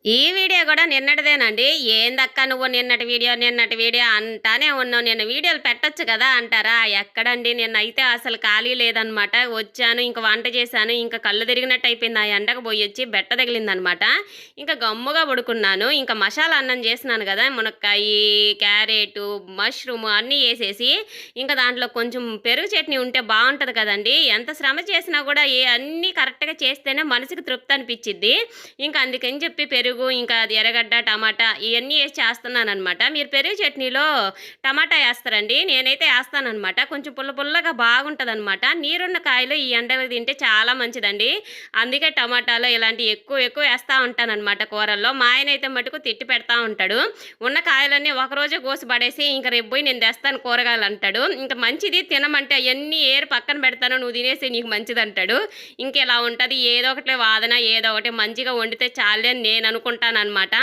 ఈ వీడియో గూడా నిన్నటిదేనండి. "ఏందక్కా నువ్వు నిన్నటి వీడియో అంటానే ఉన్నావు. నిన్న వీడియోలు పెట్టొచ్చు గదా!" అంటారా? ఎక్కడండి నిన్నైతే అసలు ఖాళీ లేదనమాట. వచ్చాను, ఇంక వంట చేశాను, ఇంక కళ్ళు తిరిగినట్టయిపోయింది. ఆ ఎండకు బోయొచ్చి బెట్ట తగిలిందనమాట. ఇంక గమ్ముగా పడుకున్నాను. ఇంక మషాలా అన్నం చేసినాను గదా! మునక్కాయి, క్యారెటు, మష్రూము అన్నీ యేసేసి, ఇంక దాంట్లో కొంచెం పెరుగు చట్నీ ఉంటే బావుంటది కదండీ! ఎంత శ్రమ చేసినా గూడా అన్నీ కరెక్ట్‌గా చేస్తేనే మనసుకి తృప్తనిపిచ్చిద్ది. ఇంక అందుకని చెప్పి పెరుగు, ఇంకా అది ఎర్రగడ్డ, టమాటా ఇయన్నీ ఏసి చేస్తున్నాననమాట. మీరు పెరుగు చట్నీలో టమాటా ఏస్తారండి? నేనైతే ఏస్తాననమాట. కొంచెం పుల్ల పుల్లగా బాగుంటదనమాట. నీరున్న కాయలు ఈ ఎండలో తింటే చాలా మంచిదండి. అందుకే టమాటాలు ఇలాంటియి ఎక్కువ ఎక్కువ ఏస్తా ఉంటాననమాట కూరల్లో. మా ఆయనైతే మటుకు తిట్టి పెడతా ఉంటాడు. ఉన్న కాయలన్నీ ఒకరోజే కోసి పడేసి, ఇంక రేపు బోయి నేను తెస్తాను కూరగాయలంటాడు. ఇంక మంచిది తినమంటే అయన్నీ ఏరి పక్కన పెడతాను. నువ్వు తినేసేయి నీకు మంచిదంటాడు. ఇంకిలా ఉంటది. ఏదో ఒకటి వాదన, ఏదో ఒకటి మంచిగా వండితే చాలులే అని నేననుకుంటాననమాట.